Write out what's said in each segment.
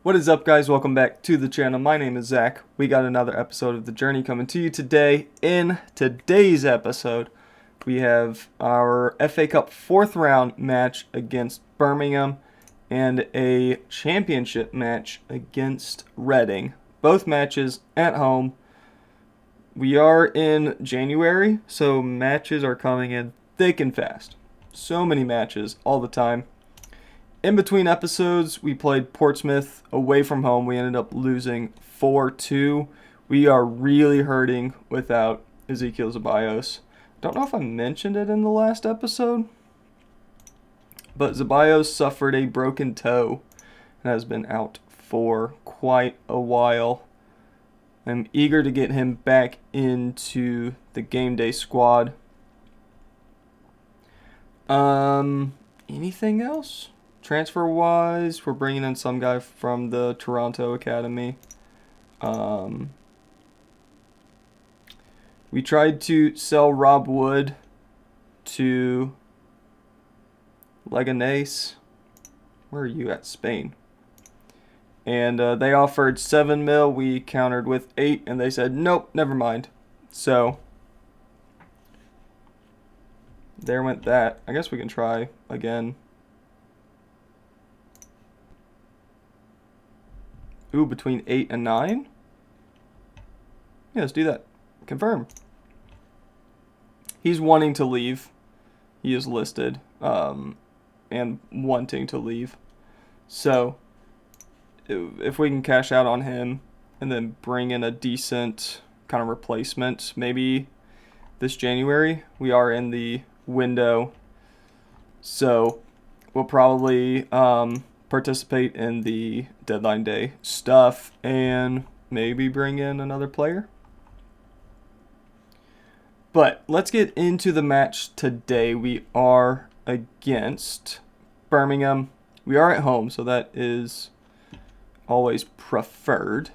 What is up, guys? Welcome back to the channel. My name is Zach. We got another episode of The Journey coming to you today. In today's episode, we have our FA Cup 4th round match against Birmingham and a championship match against Reading. Both matches at home. We are in January, so matches are coming in thick and fast. So many matches all the time. In between episodes, we played Portsmouth away from home. We ended up losing 4-2. We are really hurting without Ezekiel Zeballos. Don't know if I mentioned it in the last episode, but Zeballos suffered a broken toe and has been out for quite a while. I'm eager to get him back into the game day squad. Anything else? Transfer-wise, we're bringing in some guy from the Toronto Academy. We tried to sell Rob Wood to Leganés. Where are you at? Spain. And they offered 7 mil. We countered with 8, and they said, nope, never mind. So, there went that. I guess we can try again. Ooh, between 8 and 9? Yeah, let's do that. Confirm. He's wanting to leave. He is listed. And wanting to leave. So, if we can cash out on him and then bring in a decent kind of replacement, maybe this January. We are in the window. So, we'll probably participate in the deadline day stuff and maybe bring in another player. But let's get into the match today. We are against Birmingham. We are at home, so that is always preferred.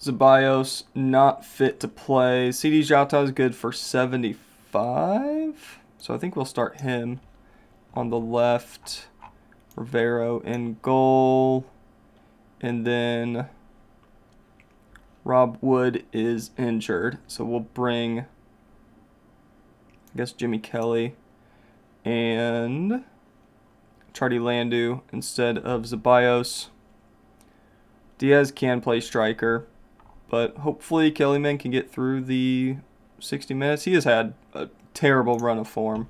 Zeballos not fit to play. CD Jota is good for 75. So I think we'll start him on the left. Rivero in goal. And then Rob Wood is injured. So we'll bring, I guess, Jimmy Kelly and Charlie Landu instead of Zeballos. Diaz can play striker, but hopefully Kellyman can get through the 60 minutes. He has had a terrible run of form.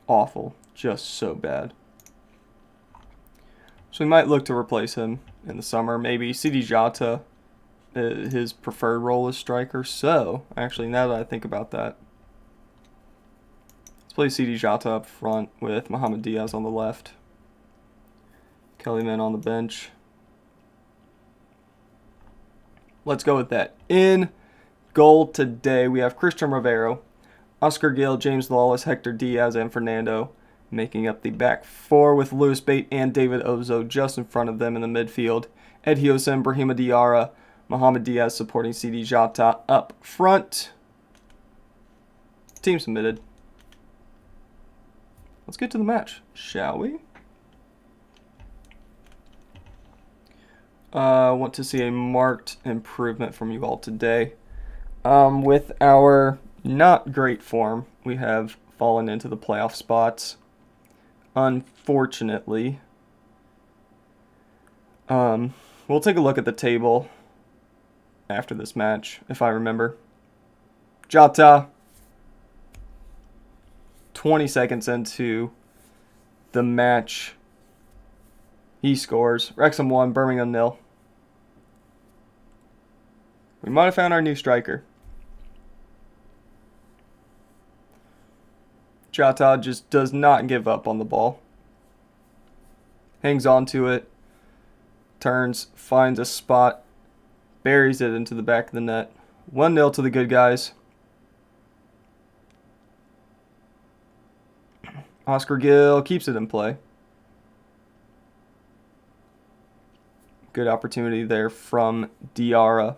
Awful. Just so bad. So we might look to replace him in the summer. Maybe CD Jota, his preferred role is striker. So, actually, now that I think about that, let's play CD Jota up front with Mohamed Diaz on the left. Kellyman on the bench. Let's go with that. In goal today, we have Christian Rivero, Oscar Gill, James Lawless, Hector Diaz, and Fernando making up the back four with Lewis Bate and David Ozo just in front of them in the midfield. Ed Hiosen, Brahima Diarra, Mohamed Diaz supporting CD Jota up front. Team submitted. Let's get to the match, shall we? Want to see a marked improvement from you all today. With our not great form, we have fallen into the playoff spots. Unfortunately. We'll take a look at the table after this match, if I remember. Jota, 20 seconds into the match, he scores. Wrexham 1, Birmingham 0. We might have found our new striker. Jota just does not give up on the ball. Hangs on to it. Turns, finds a spot. Buries it into the back of the net. 1-0 to the good guys. Oscar Gill keeps it in play. Good opportunity there from Diarra.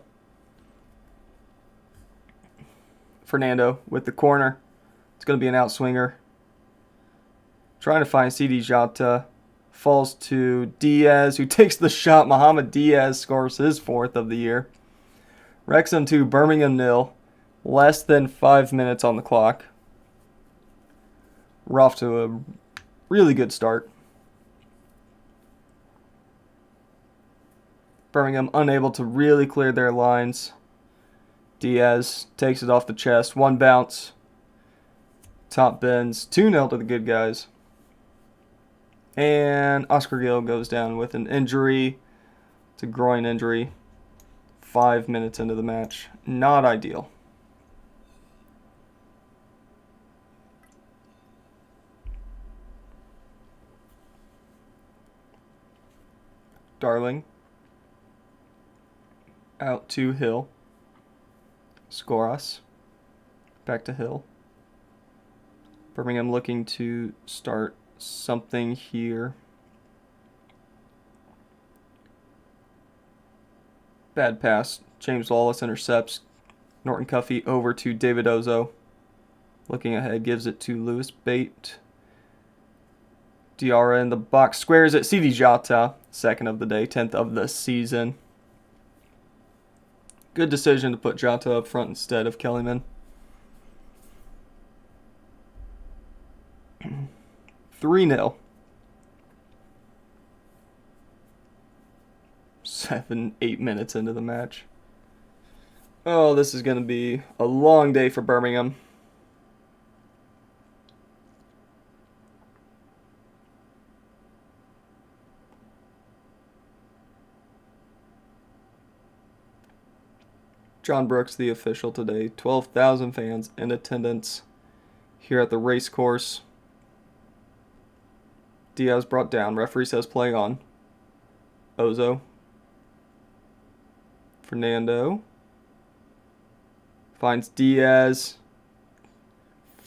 Fernando with the corner. It's going to be an outswinger. Trying to find CD Jota. Falls to Diaz, who takes the shot. Mohamed Diaz scores his 4th of the year. Wrexham 2, Birmingham 0. Less than 5 minutes on the clock. We're off to a really good start. Birmingham unable to really clear their lines. Diaz takes it off the chest. 1 bounce. Top bends. 2-0 to the good guys. And Oscar Gill goes down with an injury. It's a groin injury. 5 minutes into the match. Not ideal. Darling. Out to Hill. Skoras. Back to Hill. Birmingham looking to start something here. Bad pass. James Lawless intercepts. Norton Cuffey over to David Ozo. Looking ahead, gives it to Lewis Bate. Diarra in the box, squares it. CD Jota, 2nd of the day, 10th of the season. Good decision to put Jota up front instead of Kellyman. 3-0. 7-8 minutes into the match. Oh, this is going to be a long day for Birmingham. John Brooks, the official today. 12,000 fans in attendance here at the race course. Diaz brought down. Referee says play on. Ozo. Fernando. Finds Diaz.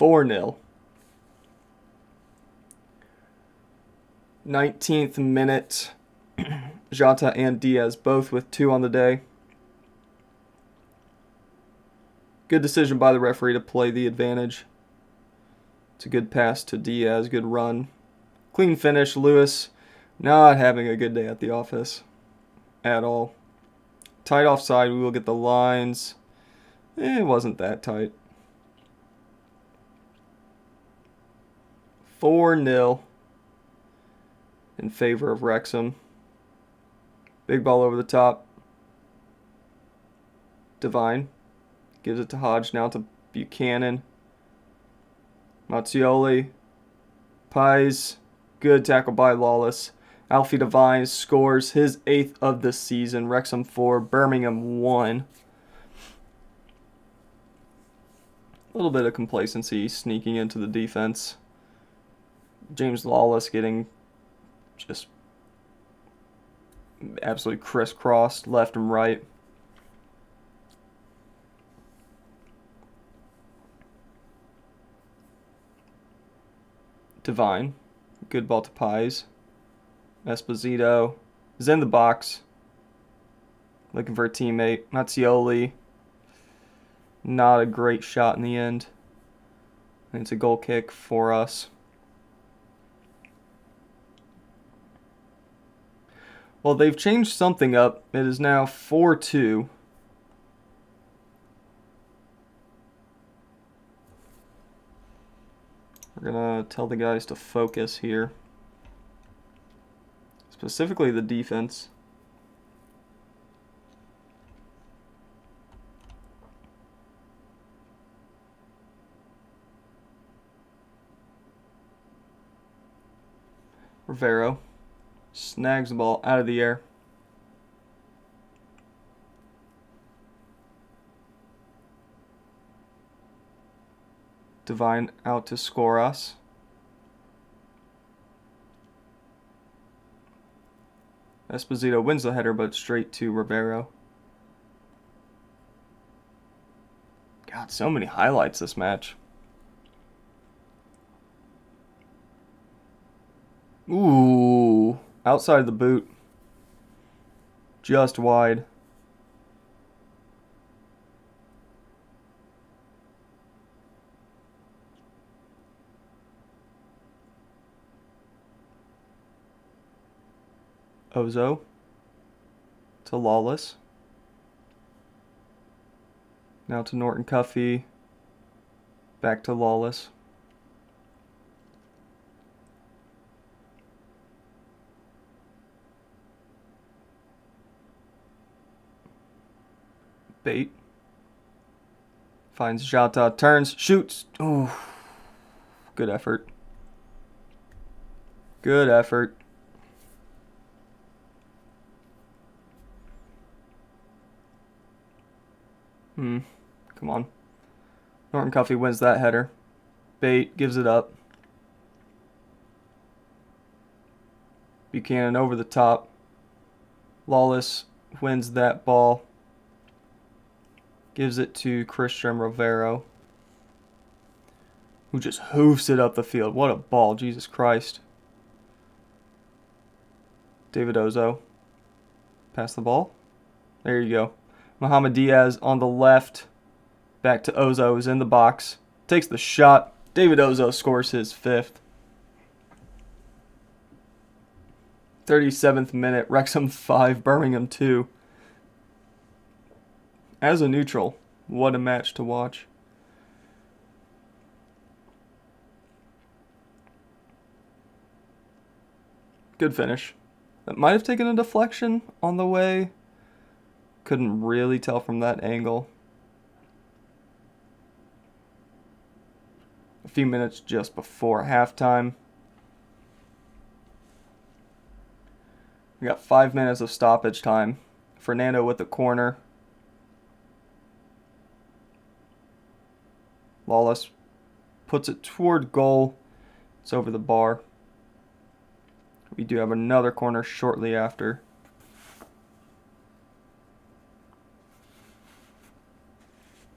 4-0. 19th minute. Jota and Diaz both with 2 on the day. Good decision by the referee to play the advantage. It's a good pass to Diaz. Good run. Clean finish. Lewis not having a good day at the office at all. Tight offside. We will get the lines. It wasn't that tight. 4-0 in favor of Wrexham. Big ball over the top. Devine gives it to Hodge, now to Buchanan. Mazzioli. Pies. Good tackle by Lawless. Alfie Devine scores his 8th of the season. Wrexham 4, Birmingham 1. A little bit of complacency sneaking into the defense. James Lawless getting just absolutely crisscrossed left and right. Devine. Good ball to Pies. Esposito is in the box. Looking for a teammate. Mazzioli. Not a great shot in the end. And it's a goal kick for us. Well, they've changed something up. It is now 4-2. We're going to tell the guys to focus here. Specifically the defense. Rivero snags the ball out of the air. Devine out to score us. Esposito wins the header, but straight to Rivero. God, so many highlights this match. Ooh, outside the boot. Just wide. Ozo to Lawless. Now to Norton Cuffy. Back to Lawless. Bait. Finds Jota. Turns. Shoots. Ooh. Good effort. Good effort. Come on. Norton Cuffy wins that header. Bait gives it up. Buchanan over the top. Lawless wins that ball. Gives it to Christian Rivero, who just hoofs it up the field. What a ball, Jesus Christ. David Ozo. Pass the ball. There you go. Mohamed Diaz on the left. Back to Ozo, who's in the box. Takes the shot. David Ozo scores his 5th. 37th minute. Wrexham 5, Birmingham 2. As a neutral, what a match to watch. Good finish. That might have taken a deflection on the way. Couldn't really tell from that angle. A few minutes just before halftime. We got 5 minutes of stoppage time. Fernando with the corner. Lawless puts it toward goal. It's over the bar. We do have another corner shortly after.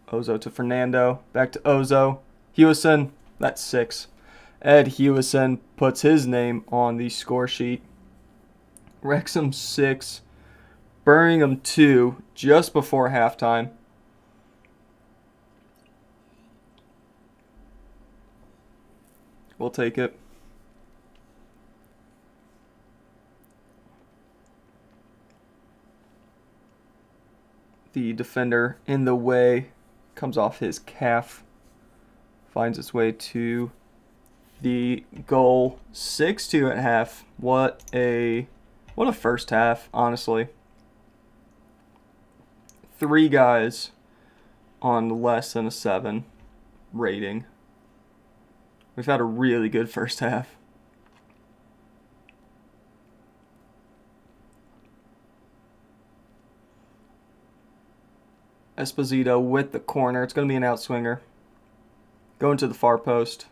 Ozo to Fernando. Back to Ozo. Hewison. That's 6. Ed Hewison puts his name on the score sheet. Wrexham 6. Birmingham 2. Just before halftime. We'll take it. The defender in the way comes off his calf. Finds its way to the goal. 6-2 at half. What a first half, honestly. 3 guys on less than a 7 rating. We've had a really good first half. Esposito with the corner. It's going to be an outswinger. Going to the far post.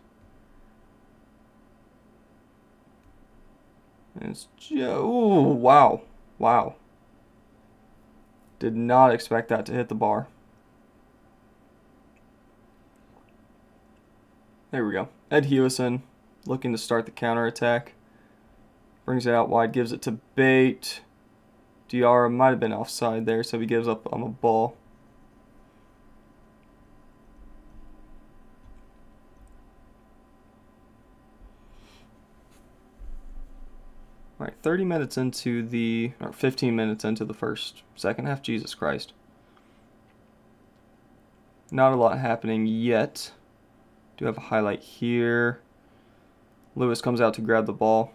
And it's ooh, wow. Wow. Did not expect that to hit the bar. There we go. Ed Hewison looking to start the counterattack. Brings it out wide, gives it to Bate. Diarra might have been offside there, so he gives up on the ball. All right, 30 minutes into the, or 15 minutes into the second half. Jesus Christ. Not a lot happening yet. Do have a highlight here. Lewis comes out to grab the ball.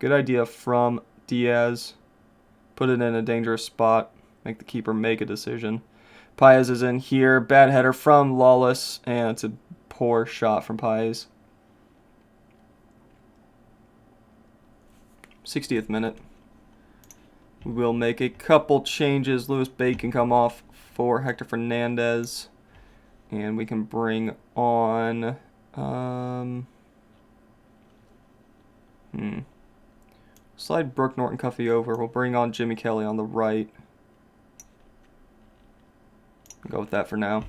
Good idea from Diaz. Put it in a dangerous spot. Make the keeper make a decision. Paez is in here. Bad header from Lawless. And it's a poor shot from Paez. 60th minute. We'll make a couple changes. Lewis Bate can come off for Hector Fernandez. And we can bring on... Slide Brooke Norton Cuffy over. We'll bring on Jimmy Kelly on the right. Go with that for now.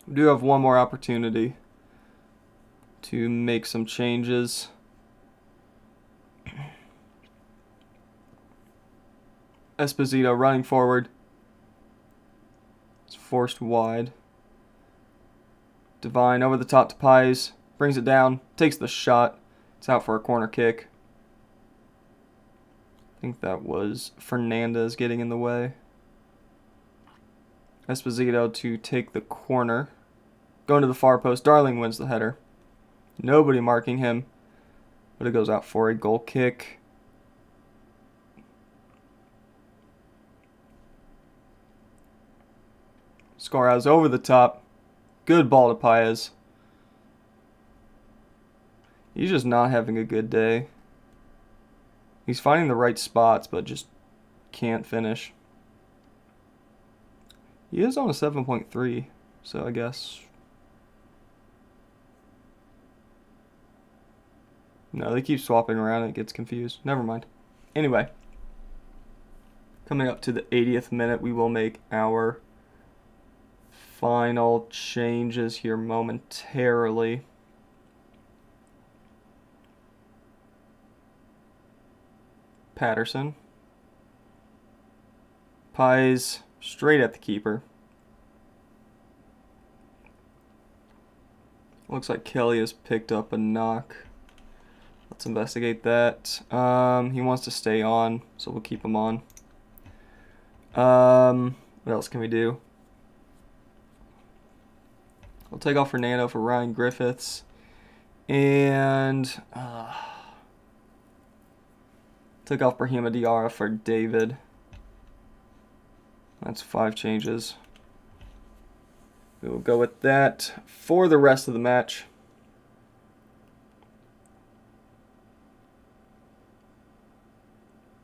We do have one more opportunity to make some changes. Esposito running forward. It's forced wide. Divine over the top to Paez. Brings it down. Takes the shot. It's out for a corner kick. I think that was Fernandez getting in the way. Esposito to take the corner. Going to the far post. Darling wins the header. Nobody marking him. But it goes out for a goal kick. Scorehouse over the top. Good ball to Paez. He's just not having a good day. He's finding the right spots, but just can't finish. He is on a 7.3, so I guess. No, they keep swapping around. It gets confused. Never mind. Anyway, coming up to the 80th minute, we will make our final changes here momentarily. Patterson. Paez straight at the keeper. Looks like Kelly has picked up a knock. Let's investigate that. He wants to stay on, so we'll keep him on. What else can we do? We'll take off Fernando for Ryan Griffiths. And took off Brahima Diarra for David. That's 5 changes. We will go with that for the rest of the match.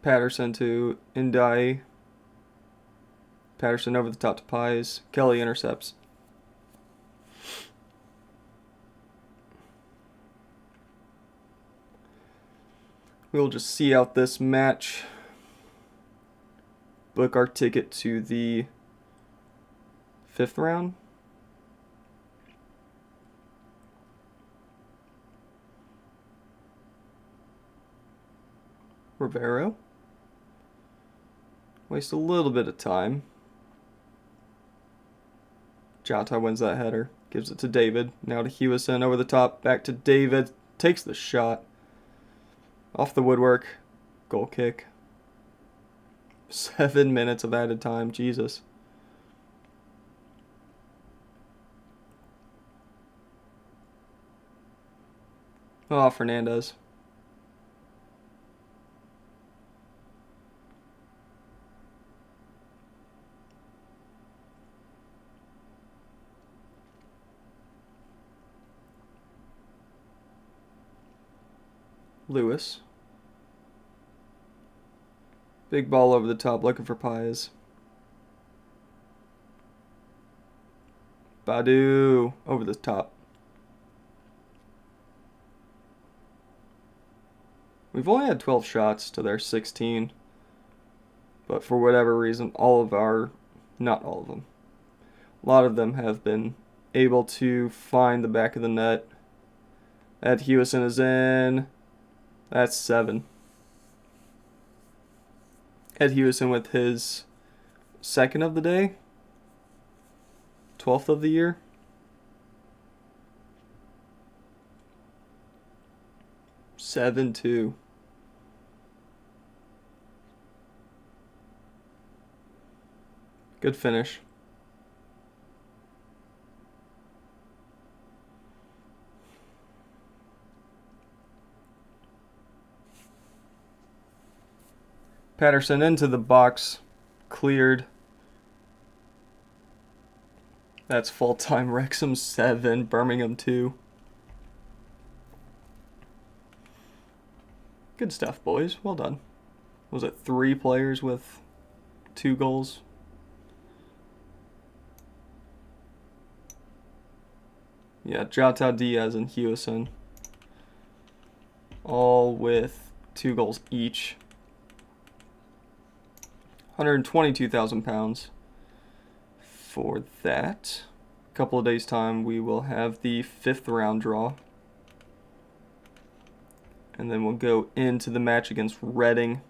Patterson to Ndai. Patterson over the top to Paez. Kelly intercepts. We'll just see out this match. Book our ticket to the 5th round. Rivero. Waste a little bit of time. Jota wins that header. Gives it to David. Now to Hewison over the top. Back to David. Takes the shot. Off the woodwork. Goal kick. 7 minutes of added time. Jesus. Oh, Fernandez. Lewis. Big ball over the top, looking for Paez. Badu over the top. We've only had 12 shots to their 16. But for whatever reason, not all of them, a lot of them have been able to find the back of the net. Ed Hewison is in. That's 7. Ed Hewison with his 2nd of the day. 12th of the year. Seven, 2. Good finish. Patterson into the box. Cleared. That's full time. Wrexham 7, Birmingham 2. Good stuff, boys. Well done. Was it 3 players with 2 goals? Yeah, Jota, Diaz, and Hewison. All with 2 goals each. £122,000 for that. A couple of days' time, we will have the 5th round draw. And then we'll go into the match against Reading.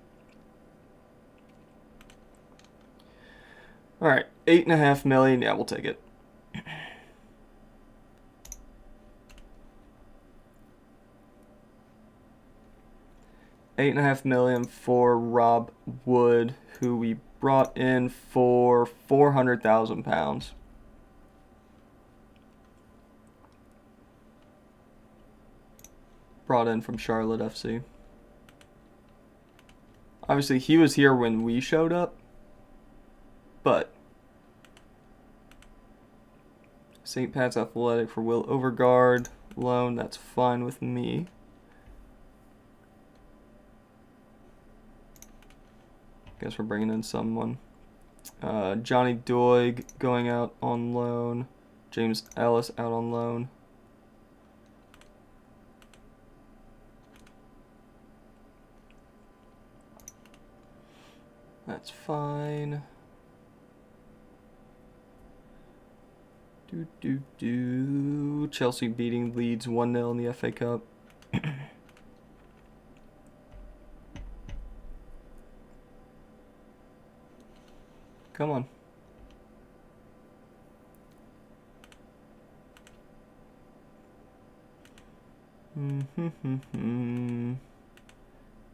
All right, $8.5 million. Yeah, we'll take it. $8.5 million for Rob Wood, who we brought in for £400,000. Brought in from Charlotte FC. Obviously, he was here when we showed up, but St. Pat's Athletic for Will Overgaard loan, that's fine with me. Guess we're bringing in someone. Johnny Doig going out on loan. James Ellis out on loan. That's fine. Chelsea beating Leeds 1-0 in the FA Cup. Come on.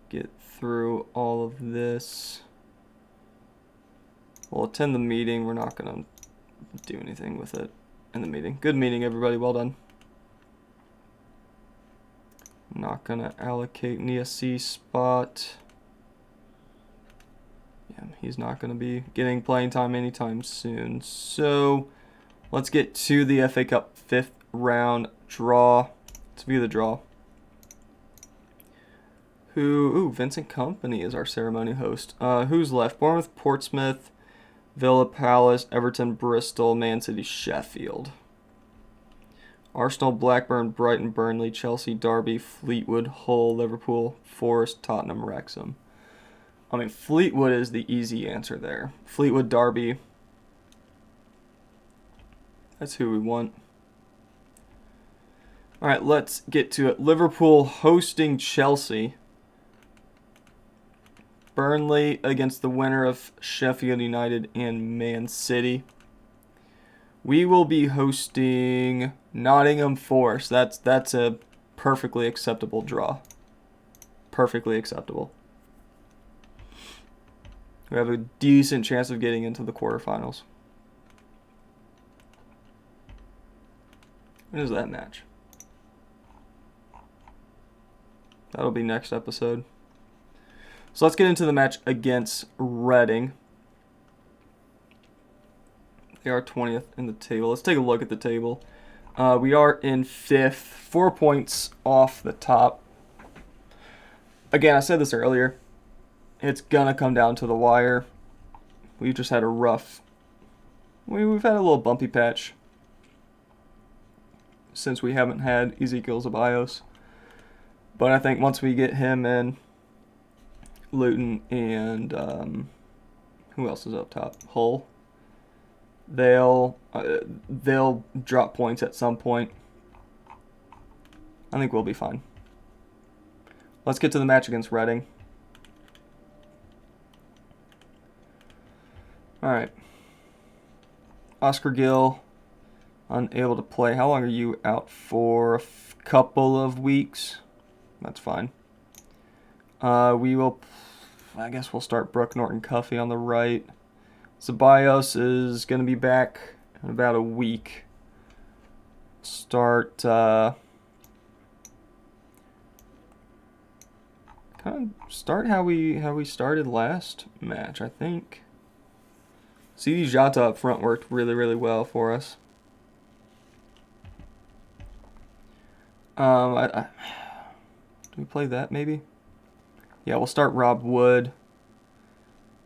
Get through all of this. We'll attend the meeting. We're not going to do anything with it in the meeting. Good meeting, everybody. Well done. Not going to allocate Nia C spot. Yeah, he's not going to be getting playing time anytime soon. So let's get to the FA Cup 5th round draw. Let's view the draw. Vincent Kompany is our ceremony host. Who's left? Bournemouth, Portsmouth, Villa, Palace, Everton, Bristol, Man City, Sheffield. Arsenal, Blackburn, Brighton, Burnley, Chelsea, Derby, Fleetwood, Hull, Liverpool, Forest, Tottenham, Wrexham. I mean, Fleetwood is the easy answer there. Fleetwood, Derby. That's who we want. All right, let's get to it. Liverpool hosting Chelsea. Burnley against the winner of Sheffield United and Man City. We will be hosting Nottingham Forest. That's a perfectly acceptable draw. Perfectly acceptable. We have a decent chance of getting into the quarterfinals. When is that match? That'll be next episode. So let's get into the match against Reading. They are 20th in the table. Let's take a look at the table. We are in 5th, 4 points off the top. Again, I said this earlier. It's going to come down to the wire. We've just had a rough... We've had a little bumpy patch since we haven't had Ezekiel Zeballos. But I think once we get him in, Luton and who else is up top? Hull. They'll drop points at some point. I think we'll be fine. Let's get to the match against Reading. All right. Oscar Gill, unable to play. How long are you out for? A couple of weeks. That's fine. We will, I guess we'll start Brooke Norton-Cuffy on the right. Zeballos is going to be back in about a week. Start, start how we started last match, I think. CD Jota up front worked really, really well for us. Do we play that maybe? Yeah, we'll start Rob Wood.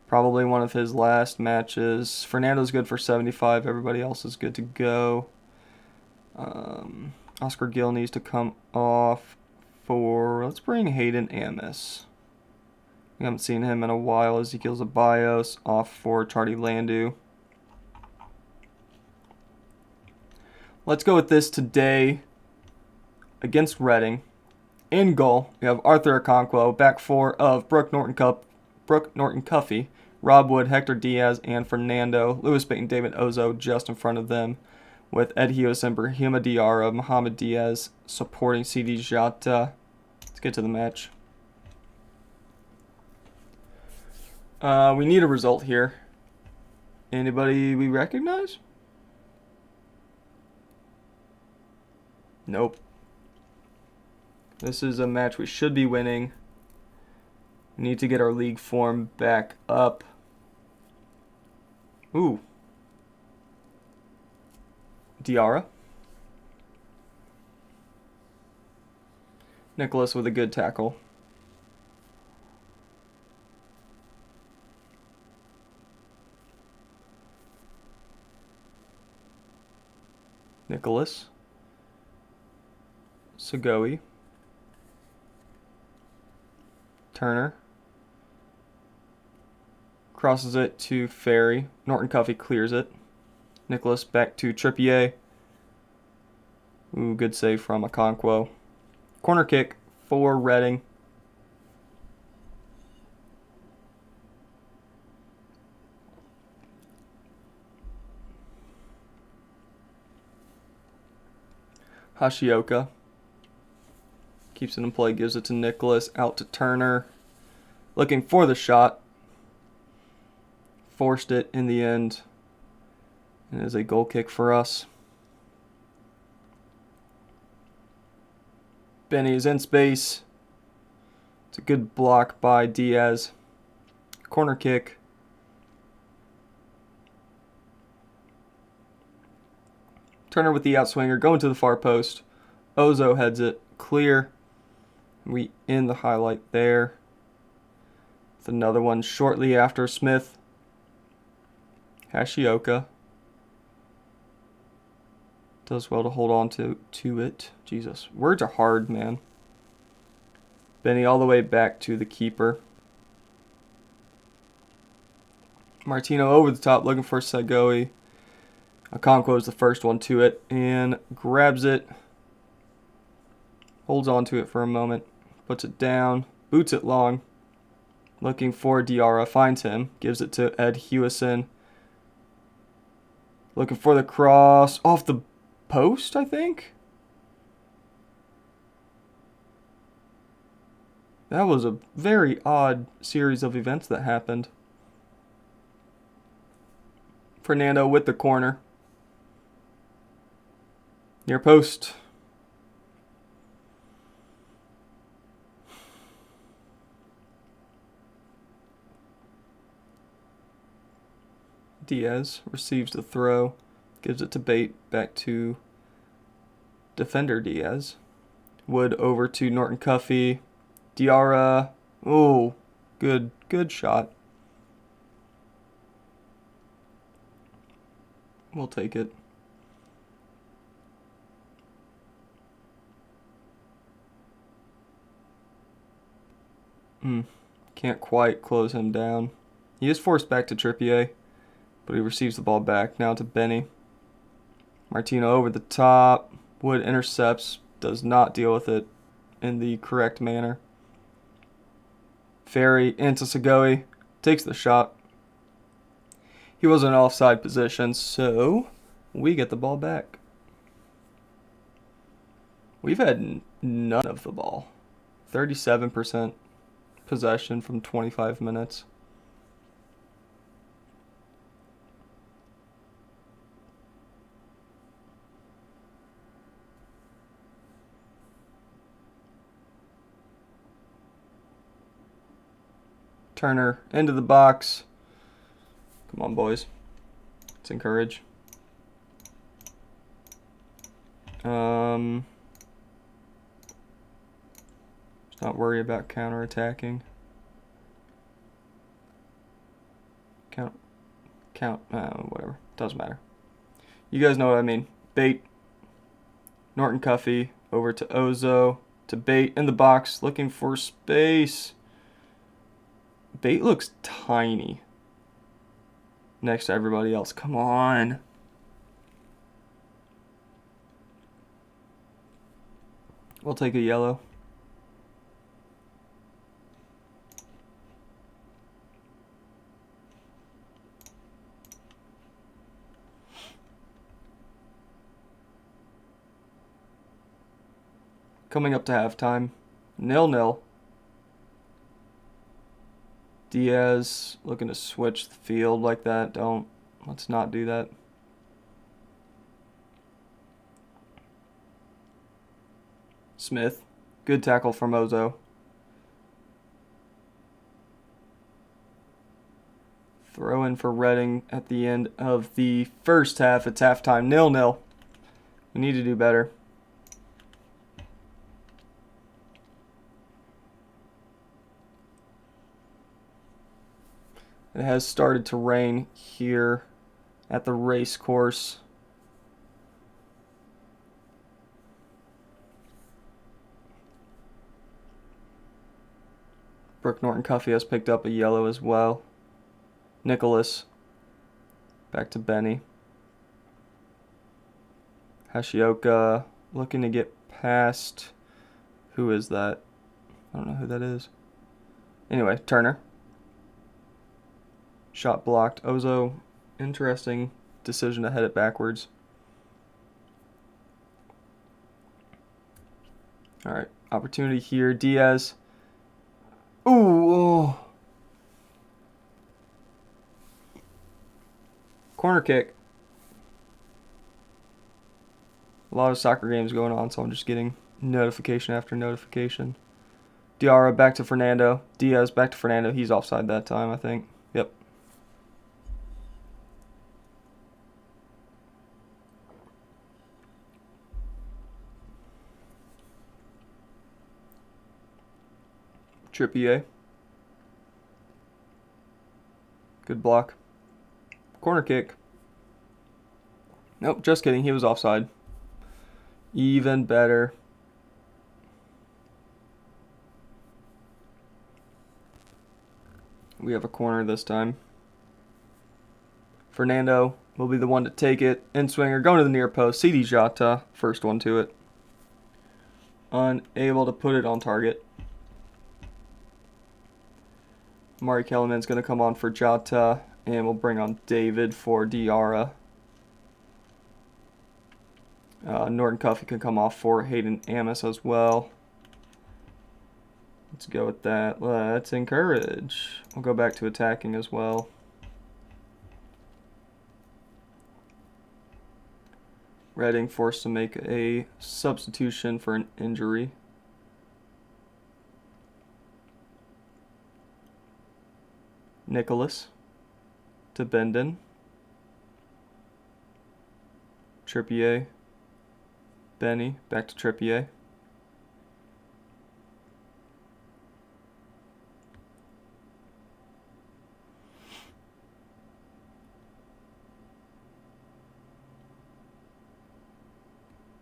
Probably one of his last matches. Fernando's good for 75. Everybody else is good to go. Oscar Gill needs to come off for... Let's bring Hayden Amos. We haven't seen him in a while. Ezekiel Zeballos off for Charlie Landu. Let's go with this today against Reading. In goal, we have Arthur Okonkwo, back four of Brooke Norton-Cuffy, Rob Wood, Hector Diaz, and Fernando. Lewis Payton, David Ozo just in front of them, with Ed Hios and Brahima Diarra, Mohamed Diaz supporting CD Jota. Let's get to the match. We need a result here. Anybody we recognize? Nope. This is a match we should be winning. We need to get our league form back up. Ooh. Diarra. Nicholas with a good tackle. Nicholas. Segoe. Turner. Crosses it to Ferry. Norton Cuffey clears it. Nicholas back to Trippier. Ooh, good save from Okonkwo. Corner kick for Reading. Hashioka. Keeps it in play, gives it to Nicholas. Out to Turner. Looking for the shot. Forced it in the end. It is a goal kick for us. Benny is in space. It's a good block by Diaz. Corner kick. Turner with the outswinger, going to the far post. Ozo heads it clear. We in the highlight there. With another one shortly after Smith. Hashioka. Does well to hold on to it. Jesus. Words are hard, man. Benny all the way back to the keeper. Martino over the top, looking for Segoe. Okonkwo is the first one to it and grabs it. Holds on to it for a moment. Puts it down. Boots it long. Looking for Diarra. Finds him. Gives it to Ed Hewison. Looking for the cross. Off the post, I think? That was a very odd series of events that happened. Fernando with the corner. Near post. Diaz receives the throw. Gives it to Bate. Back to defender Diaz. Wood over to Norton Cuffey. Diarra. Oh, good shot. We'll take it. Can't quite close him down. He is forced back to Trippier, but he receives the ball back. Now to Benny. Martino over the top. Wood intercepts. Does not deal with it in the correct manner. Ferry into Segoe. Takes the shot. He was in offside position, so we get the ball back. We've had none of the ball. 37% possession from 25 minutes. Turner into the box. Come on, boys. Let's encourage. Let's not worry about counterattacking. Whatever. Doesn't matter. You guys know what I mean. Bate. Norton Cuffey over to Ozo. To Bate in the box, looking for space. Bate looks tiny next to everybody else. Come on. We'll take a yellow. Coming up to halftime. 0-0. Diaz looking to switch the field like that. Let's not do that. Smith. Good tackle from Ozo. Throw in for Reading at the end of the first half. It's halftime, 0-0. We need to do better. It has started to rain here at the race course. Brooke Norton-Cuffey has picked up a yellow as well. Nicholas. Back to Benny. Hashioka looking to get past. Who is that? I don't know who that is. Anyway, Turner. Shot blocked. Ozo, interesting decision to head it backwards. Alright, opportunity here. Diaz. Ooh. Oh. Corner kick. A lot of soccer games going on, so I'm just getting notification after notification. Diarra back to Fernando. Diaz back to Fernando. He's offside that time, I think. Yep. Trippier. Good block. Corner kick. Nope, just kidding. He was offside. Even better. We have a corner this time. Fernando will be the one to take it. In-swinger going to the near post. CD Jota, first one to it. Unable to put it on target. Mari Kellerman's going to come on for Jota. And we'll bring on David for Diarra. Norton Cuffey can come off for Hayden Amos as well. Let's go with that. Let's encourage. We'll go back to attacking as well. Reading forced to make a substitution for an injury. Nicholas to Bendon. Trippier. Benny back to Trippier.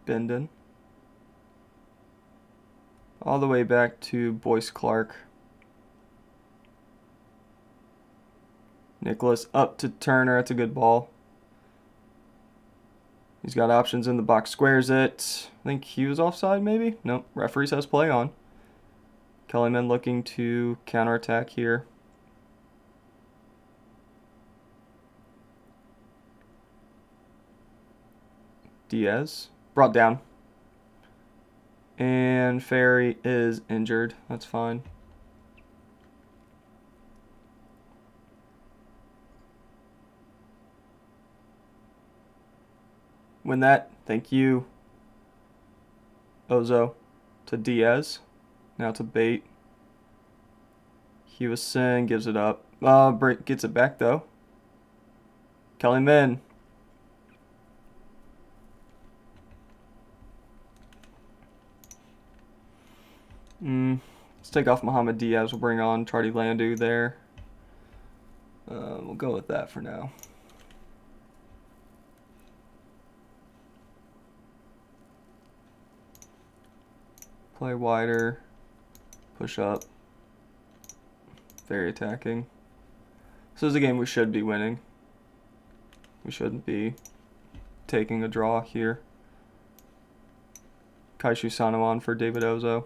Bendon. All the way back to Boyce Clark. Nicholas up to Turner. That's a good ball. He's got options in the box. Squares it. I think he was offside maybe? Nope. Referee says play on. Kellyman looking to counterattack here. Diaz. Brought down. And Ferry is injured. That's fine. Win that. Thank you. Ozo to Diaz. Now to Bate. Hewison gives it up. Gets it back though. Kellyman. Let's take off Mohamed Diaz. We'll bring on Charlie Landu there. We'll go with that for now. Play wider. Push up. Very attacking. This is a game we should be winning. We shouldn't be taking a draw here. Kaishu Sanoan for David Ozo.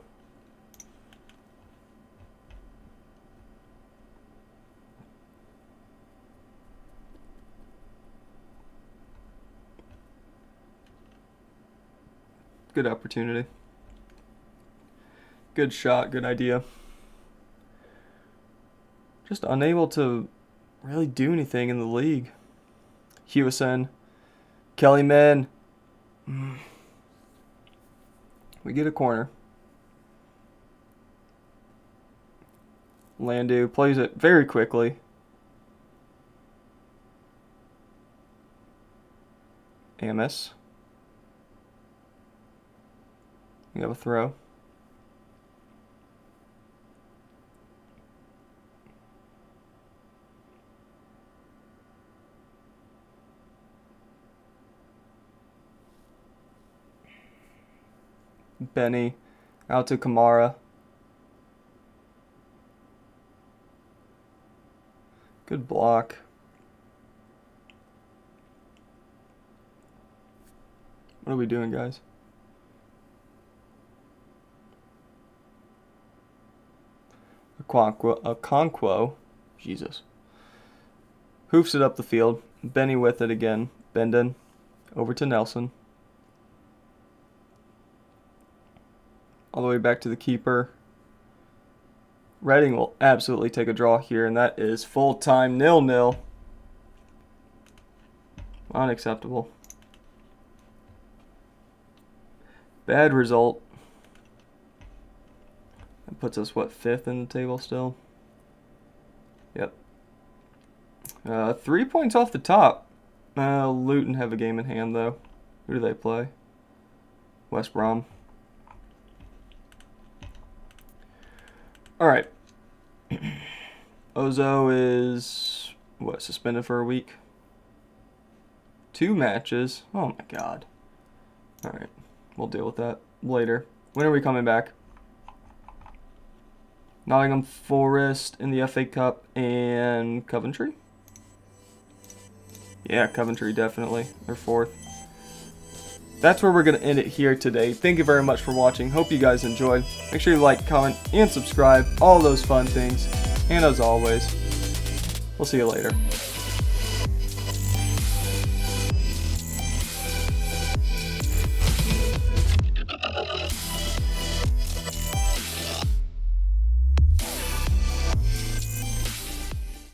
Good opportunity. Good shot, good idea. just unable to really do anything in the league. Hewison, Kellyman. We get a corner. Landu plays it very quickly. Amos. We have a throw. Benny out to Kamara. Good block. What are we doing, guys? Okonkwo. Jesus. Hoofs it up the field. Benny with it again. Bendon. Over to Nelson. All the way back to the keeper. Reading will absolutely take a draw here, and that is full-time 0-0. Unacceptable. Bad result. That puts us, what, 5th in the table still? Yep. 3 points off the top. Luton have a game in hand, though. Who do they play? West Brom. Alright. Ozo is, what, suspended for a week? 2 matches. Oh my god. Alright. We'll deal with that later. When are we coming back? Nottingham Forest in the FA Cup and Coventry? Yeah, Coventry definitely. They're 4th. That's where we're going to end it here today. Thank you very much for watching. Hope you guys enjoyed. Make sure you like, comment, and subscribe. All those fun things. And as always, we'll see you later.